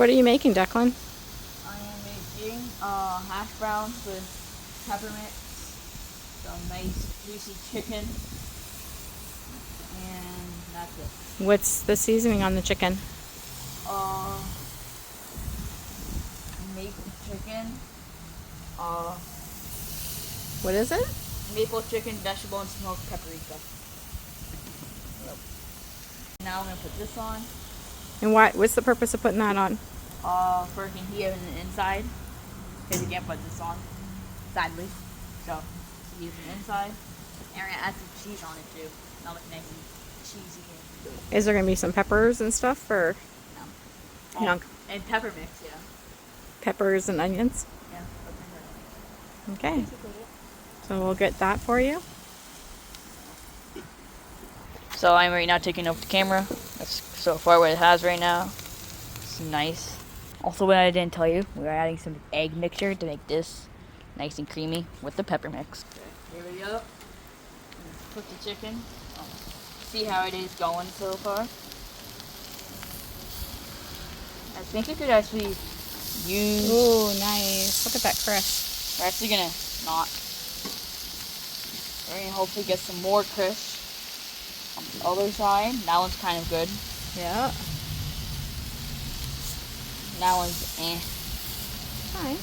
What are you making, Declan? I am making hash browns with peppermint, some nice juicy chicken, and that's it. What's the seasoning on the chicken? Maple chicken. What is it? Maple chicken, vegetable, and smoked paprika. Yep. Now I'm gonna put this on. And what's the purpose of putting that on? For it can heat it on the inside, because you can't put this on, sadly. So, heat it on the inside. And we're gonna add some cheese on it too. Now look nice and cheesy. Is there going to be some peppers and stuff, or No. no? And pepper mix, yeah. Peppers and onions? Yeah. Okay. So we'll get that for you. So I'm right now taking over the camera. That's so far what it has right now. It's nice. Also, what I didn't tell you, we're adding some egg mixture to make this nice and creamy with the pepper mix. Okay, here we go. Cook the chicken. See how it is going so far. I think we could actually use... Ooh, nice. Look at that crisp. We're actually gonna not. We're gonna hopefully get some more crisp on the other side. That one's kind of good. Yeah. That one's eh. Fine.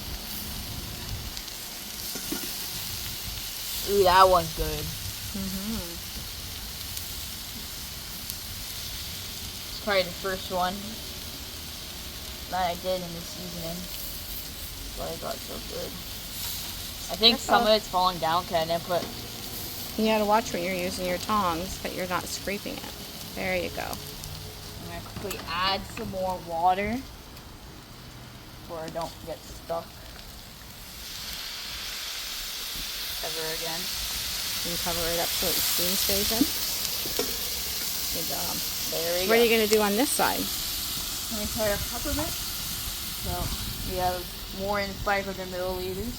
Ooh, that one's good. Mm-hmm. It's probably the first one that I did in the seasoning. That's why I got so good. I think some of it's falling down because I didn't put... You gotta watch when you're using your tongs, but you're not scraping it. There you go. I'm going to quickly add some more water before I don't get stuck ever again. You can cover it up so it steam stays in. Good job. There we go. What are you gonna do on this side? Let me try our peppermint. So we have more than 500 milliliters.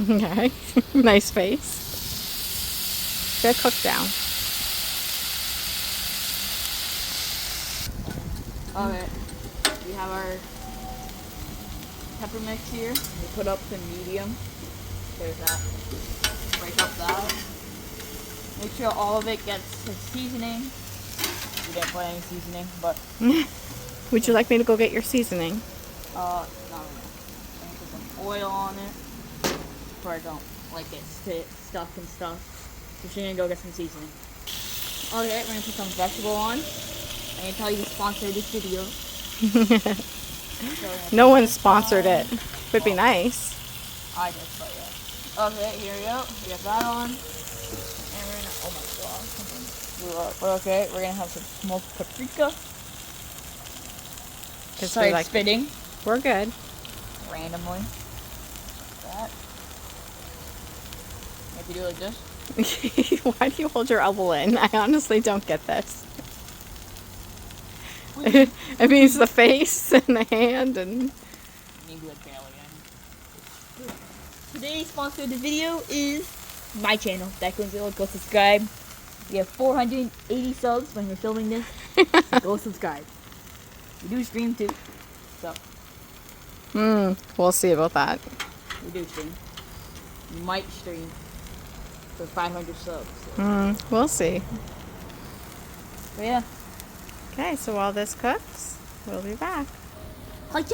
Okay. Nice face. Good cook down. Okay. We have our pepper mix here. We put up the medium. There's that. Break up that. Make sure all of it gets the seasoning. We didn't put any seasoning, but Would you like me to go get your seasoning? not enough. I'm gonna put some oil on it before I don't like it stuck and stuff. So she's gonna go get some seasoning. Okay, we're gonna put some vegetable on. I'm gonna tell you to sponsor this video. So No one sponsored it. Would be nice. I just put it. Okay, here we go. We got that on. And we're gonna, oh my god. Okay, we're gonna have some smoked paprika. Sorry, like spitting. We're good. Randomly. That. You have to do it like this. Why do you hold your elbow in? I honestly don't get this. It means the face and the hand and... Maybe like tail again. Today's sponsor of the video is my channel, Declan. Go subscribe. We have 480 subs when we're filming this. Go subscribe. We do stream too. So. We'll see about that. We do stream. We might stream for 500 subs. So. We'll see. But yeah. Okay, so while this cooks, we'll be back. Okay,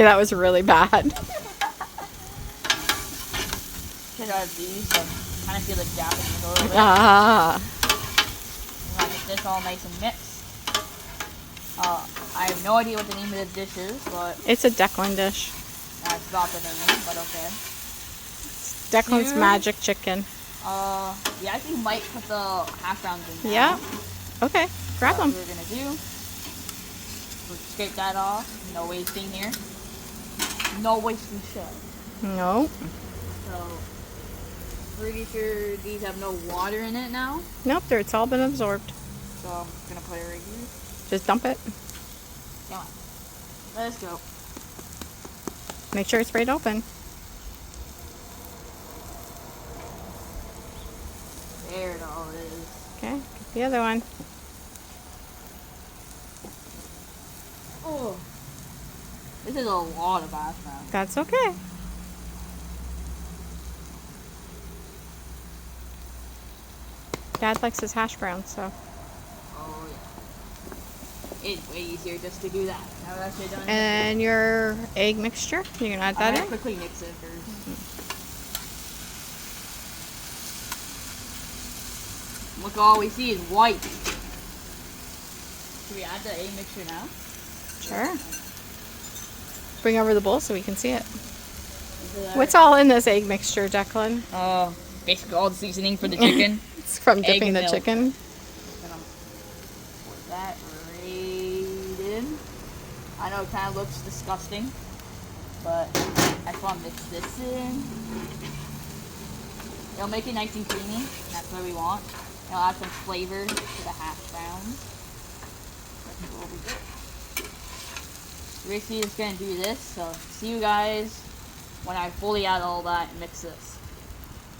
that was really bad. Check out these, so kind of feel like Japanese a little bit. Ah. I'm gonna get this all nice and mixed. I have no idea what the name of the dish is, but It's a Declan dish. that's not the name, but okay. Declan's Here. magic chicken. We actually might put the hash browns in now. Yeah. Okay, grab them. That's what we're gonna do. We'll scrape that off. No wasting here. No wasting shit. Nope. So, pretty sure these have no water in it now. Nope, it's all been absorbed. So I'm just gonna put it right here. Just dump it. Come on. Let's go. Make sure it's right open. There it all is. Okay, get the other one. This is a lot of hash browns. That's okay. Dad likes his hash browns, so. Oh yeah. It's way easier just to do that. Now we're actually done. And your egg mixture, you can add that I'm in. gonna quickly mix it first. Look, all we see is white. Should we add the egg mixture now? Sure. Bring over the bowl so we can see it. What's all in this egg mixture, Declan? Basically all the seasoning for the chicken. It's from Egg dipping and the milk. chicken. Gonna put that right in. I know it kind of looks disgusting, but I just want to mix this in. It'll make it nice and creamy. That's what we want. It'll add some flavor to the hash browns. We'll be good. Basically, just gonna do this. So see you guys when I fully add all that and mix this.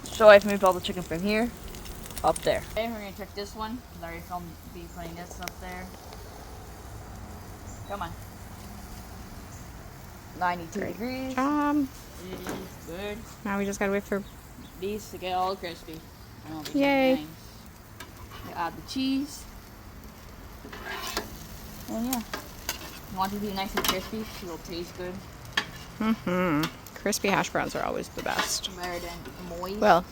So I've moved all the chicken from here up there. Okay, we're gonna check this one because I already filmed me putting this up there. Come on. 92 degrees. It is good. Now we just gotta wait for. These to get all crispy. Yay. Nice. You add the cheese. And yeah. You want it to be nice and crispy, so it'll taste good. Crispy hash browns are always the best. Better than moist. Well,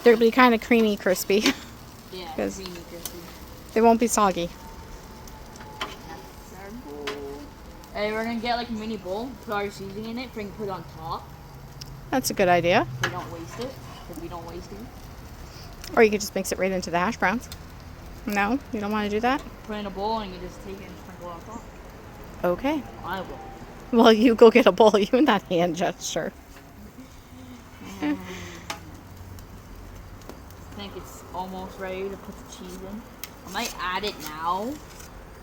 they'll be kind of creamy crispy. Yeah, 'cause creamy crispy. they won't be soggy. That's our bowl. Hey, we're gonna get like a mini bowl, put our seasoning in it, put it on top. That's a good idea. So we don't waste it, because we don't waste it. Or you could just mix it right into the hash browns. No? You don't want to do that? Put it in a bowl and you just take it and sprinkle it on top. Okay. I will. Well, you go get a bowl. You and that hand gesture. I think it's almost ready to put the cheese in. I might add it now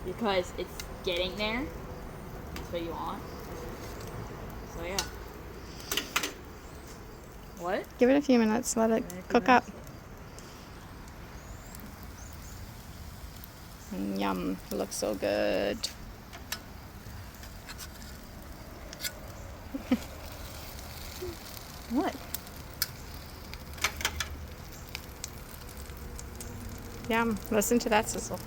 because it's getting there. That's what you want. So yeah. What? Give it a few minutes. Let it cook up. Yum. It looks so good. What? Yum. Listen to that sizzle.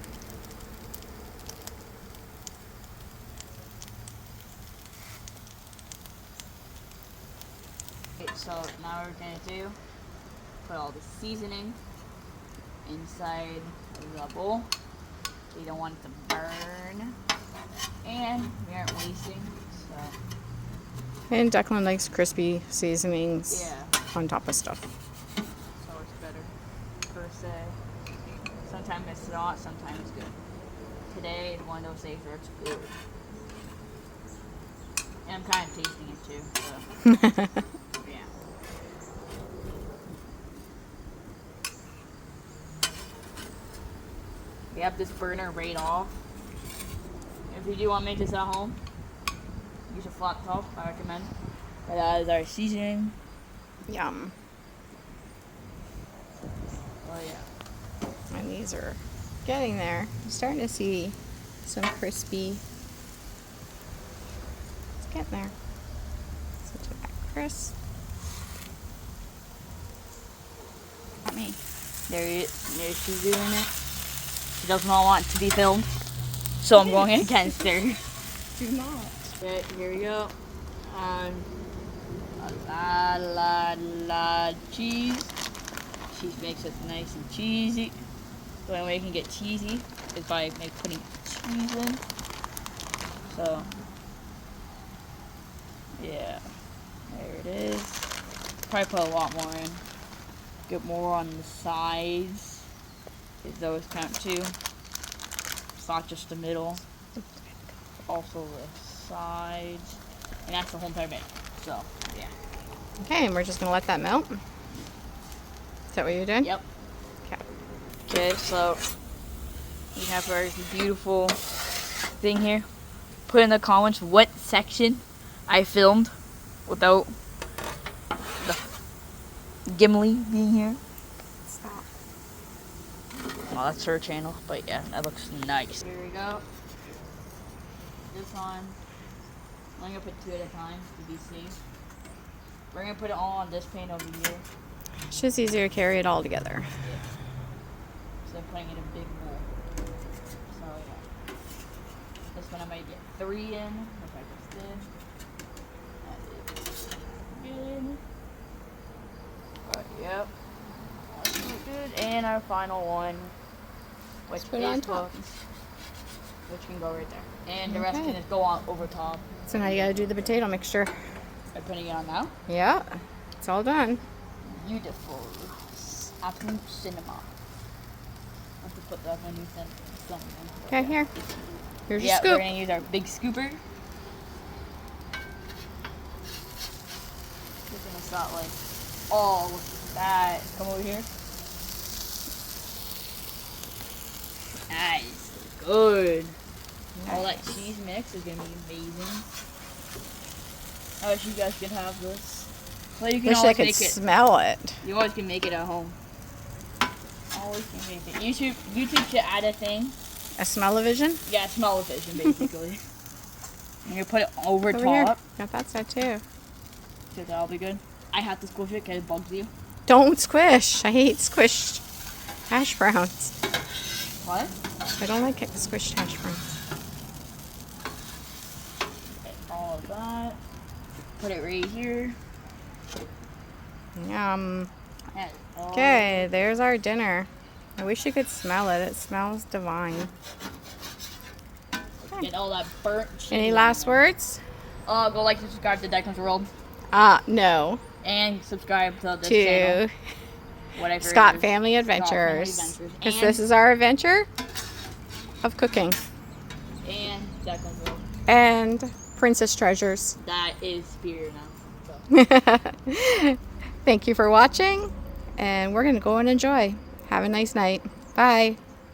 Okay, so now what we're gonna do, put all the seasoning inside the bowl. We don't want it to burn. And we aren't wasting, so And Declan likes crispy seasonings yeah. on top of stuff. So it's better, per se. Sometimes it's not, sometimes it's good. Today is one of those days where it's good. And I'm kind of tasting it too, so yeah. We have this burner right off. If you do want to make this at home, use a flat top, I recommend. But that is our seasoning. Yum. Oh yeah. And these are getting there. I'm starting to see some crispy. It's getting there. So to that crisp. Not me. There she's doing it. She does not want to be filmed, so I'm going against her. Do not. Okay, here we go. La cheese. Cheese makes it nice and cheesy. The only way you can get cheesy is by putting cheese in. So, yeah, there it is. Probably put a lot more in. Get more on the sides. Those count too. It's not just the middle. Also the sides. And that's the whole entire bit. So, yeah. Okay, and we're just gonna let that melt. Is that what you're doing? Yep. Okay. Okay, so we have our beautiful thing here. Put in the comments what section I filmed without the Gimli being here. Stop. Well, that's her channel, but yeah, that looks nice. Here we go. This one. I'm gonna put 2 at a time to be safe. We're gonna put it all on this pan over here. It's just easier to carry it all together. So I'm putting it in a big bowl. So yeah. This one I might get 3 in, if I just did. That is good. But yep. That's good. And our final one, which put it on is top. cooked, which can go right there. And the rest can just go on over top. So now you gotta do the potato mixture. I'm putting it on now. Yeah, it's all done. Beautiful. Apple cinema. I have to put that on new something. Okay, here. Here's your Yeah, we're scoop. gonna use our big scooper. We're gonna start like, oh, look at that. Come over here. Nice. Good. All that cheese mix is gonna be amazing. I wish you guys could have this. Well, you can Wish I always could make it. smell it. You always can make it at home. Always can make it. YouTube should add a thing. A smell-o-vision? Yeah, smell-o-vision basically. I'm gonna put it over Over here. top. Got that side too. So that'll be good. I have to squish it because it bugs you. Don't squish. I hate squished hash browns. What? I don't like it squished hash browns. Okay, all of that. Put it right here. Yum. And all Okay, there's our dinner. I wish you could smell it. It smells divine. Get all that burnt cheese. Any on last there. words? Go like and subscribe to Declan's World. No. And subscribe to this channel. To Whatever. Scott it is. Family Scott Family Adventures. Adventures. Because And- this is our adventure of cooking. And Declan's World. And Princess Treasures. That is here now. So. Thank you for watching. And we're going to go and enjoy. Have a nice night. Bye.